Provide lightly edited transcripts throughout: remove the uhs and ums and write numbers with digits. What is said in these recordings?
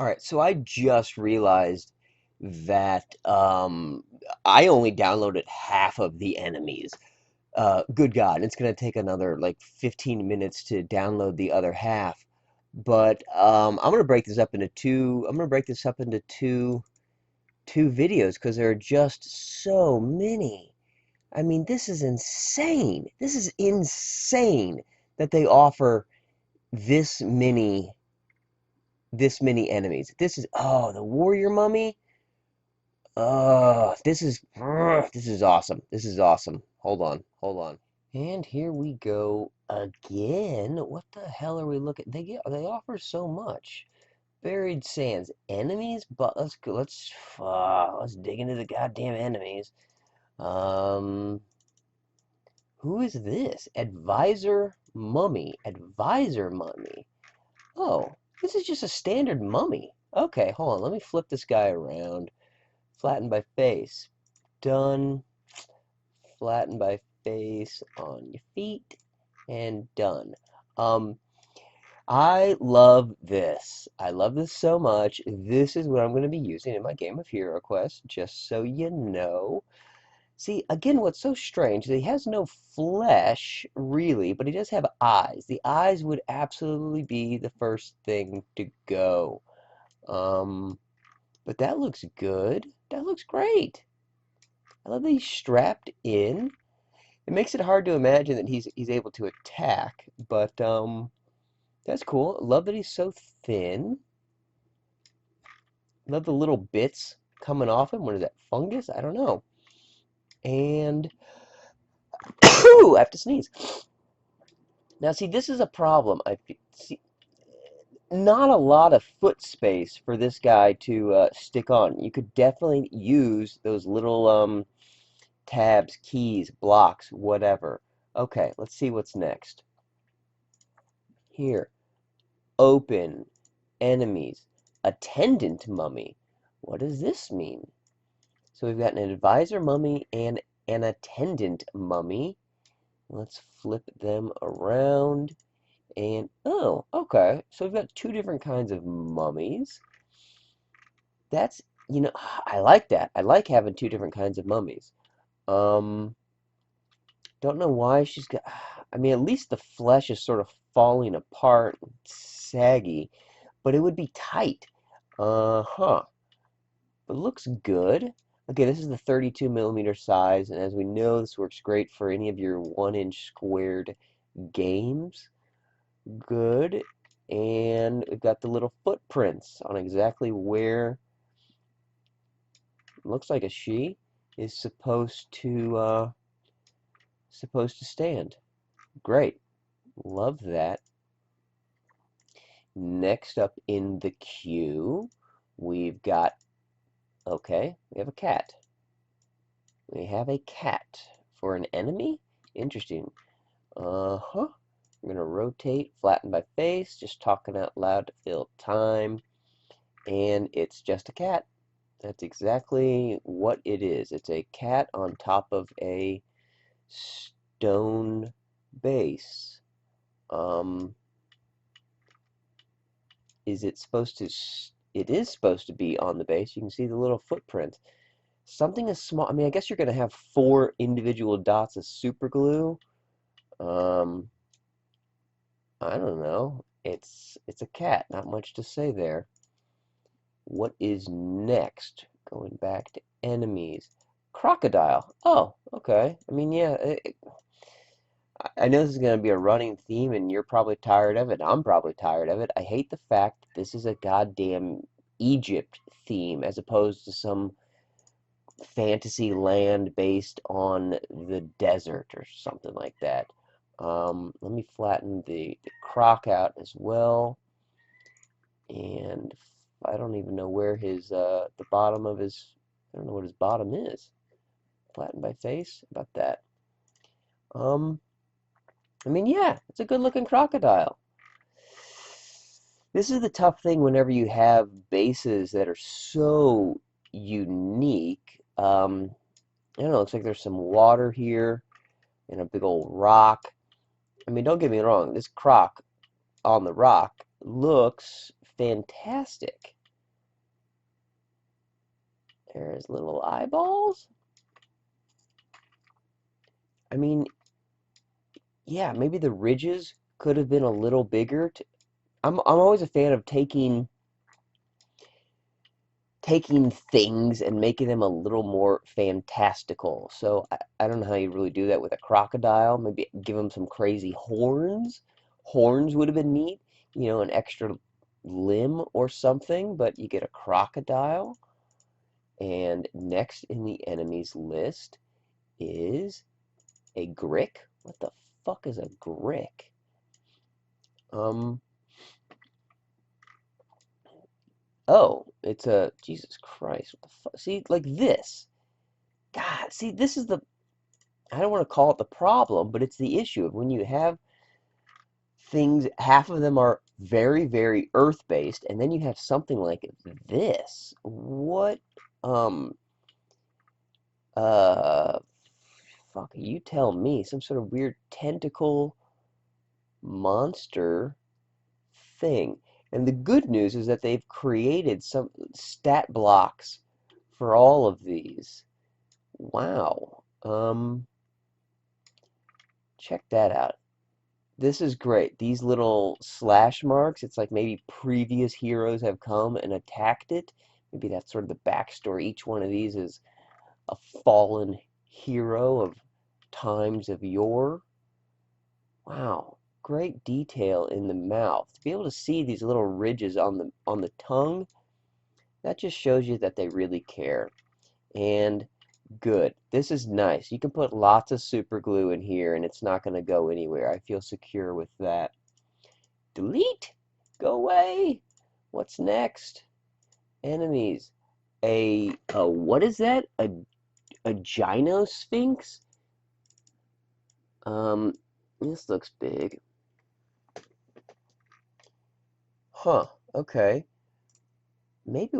All right, so I just realized that I only downloaded half of the enemies. Good God, it's gonna take another like 15 minutes to download the other half. But I'm gonna break this up into two. I'm gonna break this up into two videos because there are just so many. I mean, this is insane. This is insane that they offer this many enemies. This is the warrior mummy. This is awesome. This is awesome. Hold on, hold on. And here we go again. What the hell are we looking? They offer so much. Buried sands, enemies, but let's go. Let's dig into the goddamn enemies. Um, who is this? Advisor Mummy. Advisor Mummy. Oh, this is just a standard mummy. Okay, hold on. Let me flip this guy around. Flatten by face. Done. Flatten by face on your feet. And done. Um, I love this. I love this so much. This is what I'm going to be using in my game of Hero Quest, just so you know. See, again, what's so strange is he has no flesh, really, but he does have eyes. The eyes would absolutely be the first thing to go. Um, but that looks good. That looks great. I love that he's strapped in. It makes it hard to imagine that he's able to attack, but that's cool. Love that he's so thin. Love the little bits coming off him. What is that? Fungus? I don't know. And I have to sneeze. Now, see, this is a problem. See not a lot of foot space for this guy to stick on. You could definitely use those little tabs, keys, blocks, whatever. Okay, let's see what's next. Here, open, enemies, attendant mummy. What does this mean? So we've got an advisor mummy and an attendant mummy. Let's flip them around. And, oh, okay. So we've got two different kinds of mummies. That's, I like that. I like having two different kinds of mummies. Um, don't know why she's got, I mean, at least the flesh is sort of falling apart, saggy, but it would be tight. Uh-huh. But looks good. Okay, this is the 32 millimeter size, and as we know, this works great for any of your 1-inch squared games. Good. And we've got the little footprints on exactly where looks like a she is supposed to stand. Great. Love that. Next up in the queue, we've got okay, we have a cat. We have a cat for an enemy? Interesting. Uh-huh. I'm going to rotate, flatten my face, just talking out loud to fill time. And it's just a cat. That's exactly what it is. It's a cat on top of a stone base. Is it supposed to... It is supposed to be on the base. You can see the little footprints. Something as small... I mean, I guess you're going to have 4 individual dots of super glue. I don't know. It's a cat. Not much to say there. What is next? Going back to enemies. Crocodile. Oh, okay. I mean, yeah, I know this is going to be a running theme, and you're probably tired of it. I'm probably tired of it. I hate the fact that this is a goddamn Egypt theme as opposed to some fantasy land based on the desert or something like that. Let me flatten the croc out as well. And I don't even know where the bottom of his, I don't know what his bottom is. Flatten by face, about that. I mean, yeah, it's a good looking crocodile. This is the tough thing whenever you have bases that are so unique. I don't know, it looks like there's some water here and a big old rock. I mean, don't get me wrong, this croc on the rock looks fantastic. There's little eyeballs. I mean, yeah, maybe the ridges could have been a little bigger. I'm always a fan of taking things and making them a little more fantastical. So I don't know how you really do that with a crocodile. Maybe give them some crazy horns. Horns would have been neat. You know, an extra limb or something, but you get a crocodile. And next in the enemies list is a Grick. What the fuck is a Grick? Um, oh, it's a, Jesus Christ, what the fuck? See, like this. God, see, this is the, I don't want to call it the problem, but it's the issue of when you have things, half of them are very, very earth-based, and then you have something like this. What, um, uh, fuck, you tell me, some sort of weird tentacle monster thing. And the good news is that they've created some stat blocks for all of these. Wow. Check that out. This is great. These little slash marks, it's like maybe previous heroes have come and attacked it. Maybe that's sort of the backstory. Each one of these is a fallen hero of times of yore. Wow, great detail in the mouth. To be able to see these little ridges on the tongue, that just shows you that they really care. And good. This is nice. You can put lots of super glue in here and it's not going to go anywhere. I feel secure with that. Delete. Go away. What's next? Enemies. What is that? A Gyno Sphinx? This looks big. Huh. Okay. Maybe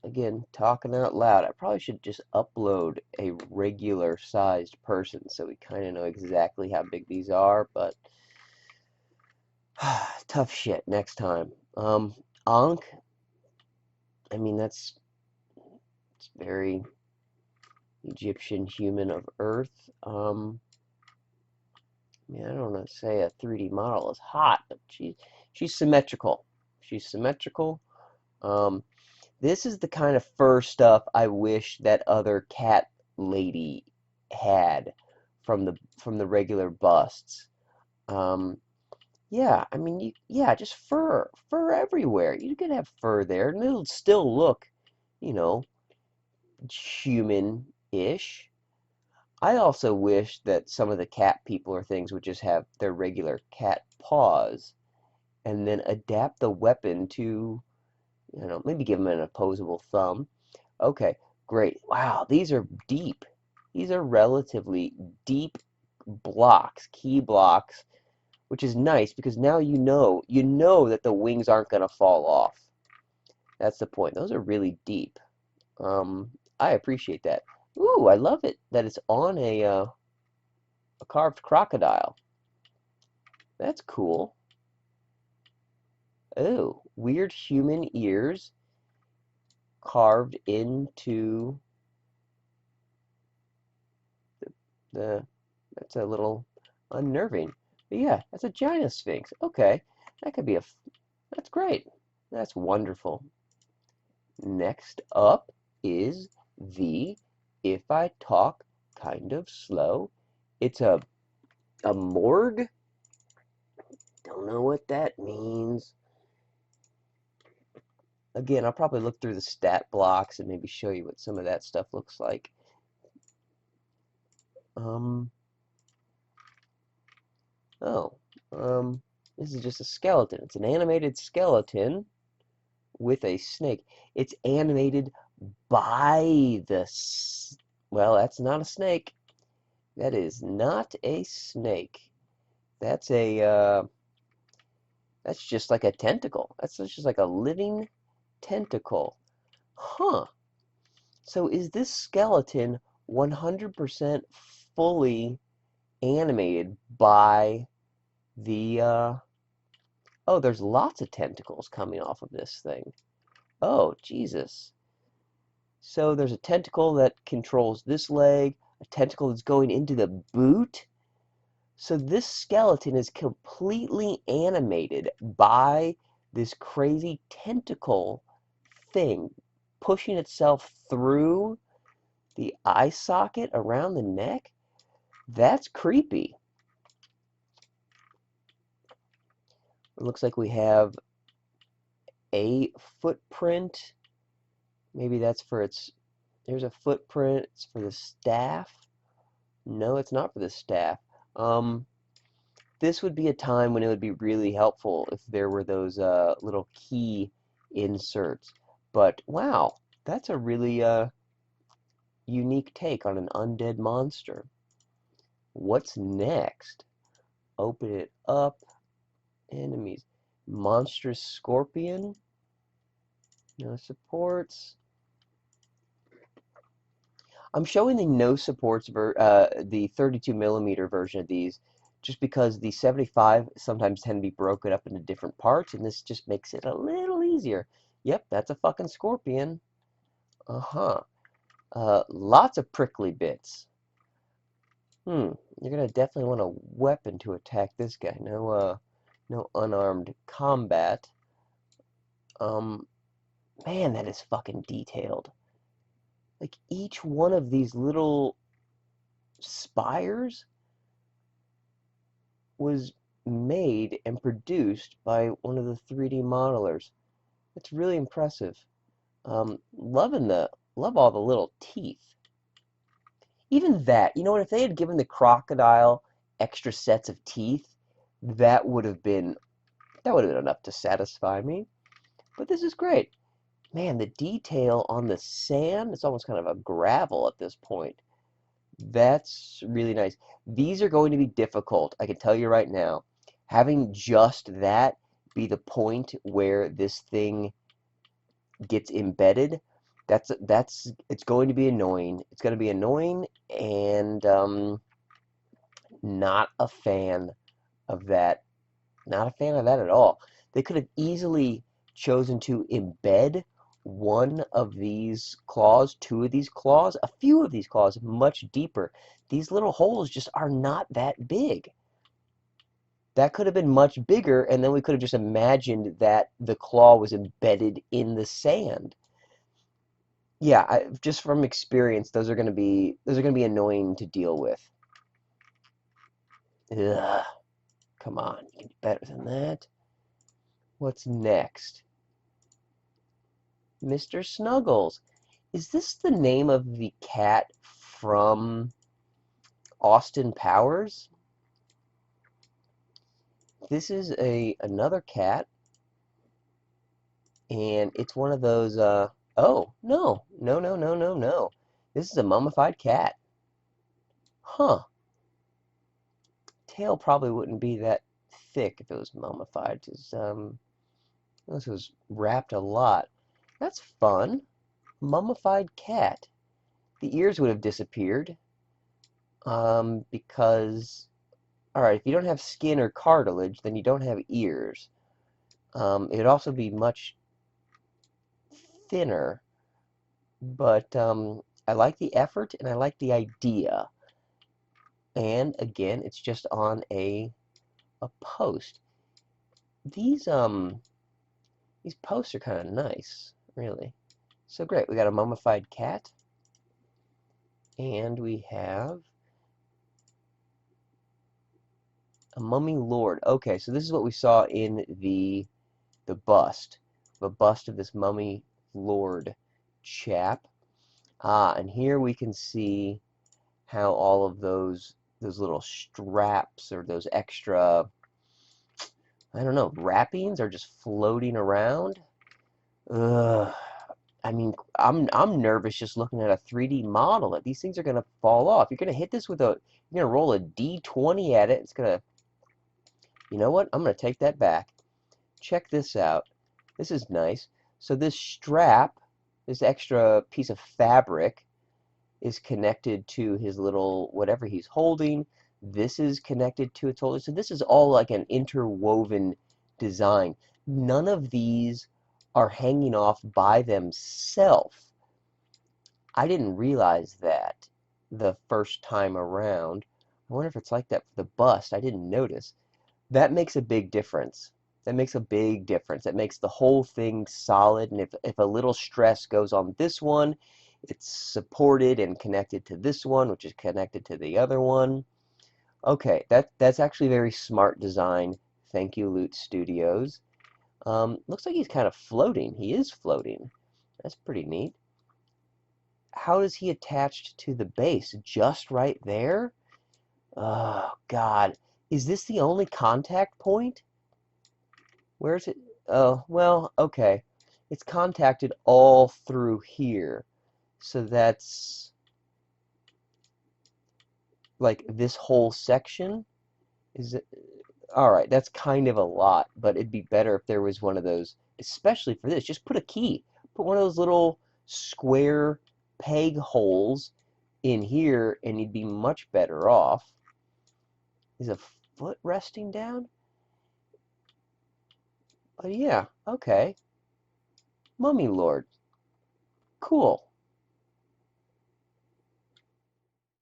again, talking out loud, I probably should just upload a regular sized person so we kind of know exactly how big these are, but tough shit next time. Ankh, I mean, it's very Egyptian human of Earth. I mean, I don't want to say a 3D model is hot, but she's symmetrical. She's symmetrical. Um, This is the kind of fur stuff I wish that other cat lady had from the regular busts. Yeah, I mean, yeah, just fur everywhere. You could have fur there, and it'll still look, you know, human-ish. I also wish that some of the cat people or things would just have their regular cat paws, and then adapt the weapon to, you know, maybe give them an opposable thumb. Okay, great. Wow, these are deep. These are relatively deep blocks, key blocks, which is nice because now you know that the wings aren't going to fall off. That's the point. Those are really deep. I appreciate that. Ooh, I love it that it's on a carved crocodile. That's cool. Oh, weird human ears carved into the that's a little unnerving. But yeah, that's a Gyno Sphinx. Okay, that could be that's great. That's wonderful. Next up is the If I Talk Kind of Slow. It's a morgue. Don't know what that means. Again, I'll probably look through the stat blocks and maybe show you what some of that stuff looks like. Um, oh, this is just a skeleton. It's an animated skeleton with a snake. It's animated by well, that's not a snake. That is not a snake. That's that's just like a tentacle. That's just like a living tentacle. Huh. So is this skeleton 100% fully animated by the oh, there's lots of tentacles coming off of this thing. Oh, Jesus. So there's a tentacle that controls this leg, a tentacle that's going into the boot. So this skeleton is completely animated by this crazy tentacle thing pushing itself through the eye socket around the neck. That's creepy. It looks like we have a footprint. Maybe that's for its... There's a footprint. It's for the staff. No, it's not for the staff. This would be a time when it would be really helpful if there were those little key inserts. But wow, that's a really unique take on an undead monster. What's next? Open it up. Enemies. Monstrous Scorpion. No supports. I'm showing the no supports the 32mm version of these just because the 75 sometimes tend to be broken up into different parts, and this just makes it a little easier. Yep, that's a fucking scorpion. Uh-huh. Lots of prickly bits. You're gonna definitely want a weapon to attack this guy. No unarmed combat. Man, that is fucking detailed. Like, each one of these little spires was made and produced by one of the 3D modelers. It's really impressive. Love all the little teeth. Even that, you know what, if they had given the crocodile extra sets of teeth, that would have been enough to satisfy me. But this is great. Man, the detail on the sand, it's almost kind of a gravel at this point. That's really nice. These are going to be difficult, I can tell you right now. Having just that be the point where this thing gets embedded, it's going to be annoying. It's going to be annoying, and not a fan of that. Not a fan of that at all. They could have easily chosen to embed one of these claws, two of these claws, a few of these claws much deeper. These little holes just are not that big. That could have been much bigger, and then we could have just imagined that the claw was embedded in the sand. Yeah, just from experience, those are going to be annoying to deal with. Ugh, come on, you can do better than that. What's next? Mr. Snuggles. Is this the name of the cat from Austin Powers? This is another cat, and it's one of those, oh, no. This is a mummified cat. Huh. Tail probably wouldn't be that thick if it was mummified, because, unless it was wrapped a lot. That's fun. Mummified cat. The ears would have disappeared, because, alright, if you don't have skin or cartilage, then you don't have ears. It would also be much thinner, but I like the effort and I like the idea. And again, it's just on a post. These posts are kind of nice, really. So great, we got a mummified cat, and we have a mummy lord. Okay, so this is what we saw in the bust. The bust of this mummy lord chap. And here we can see how all of those little straps or those extra, I don't know, wrappings are just floating around. Ugh. I mean, I'm nervous just looking at a 3D model that these things are gonna fall off. You're gonna hit this with you're gonna roll a D20 at it. It's gonna, you know what? I'm gonna take that back. Check this out. This is nice. So this strap, this extra piece of fabric, is connected to his little whatever he's holding. This is connected to its holder. So this is all like an interwoven design. None of these are hanging off by themselves. I didn't realize that the first time around. I wonder if it's like that for the bust. I didn't notice. That makes a big difference. That makes a big difference. It makes the whole thing solid, and if a little stress goes on this one, it's supported and connected to this one, which is connected to the other one. Okay, that's actually very smart design. Thank you, Loot Studios. Looks like he's kind of floating. He is floating. That's pretty neat. How is he attached to the base? Just right there? Oh, God. Is this the only contact point? Where is it? Oh, well, okay. It's contacted all through here. So that's like this whole section? Is it? All right, that's kind of a lot, but it'd be better if there was one of those, especially for this. Just put a key. Put one of those little square peg holes in here, and you'd be much better off. Is a foot resting down? But yeah, okay. Mummy Lord. Cool.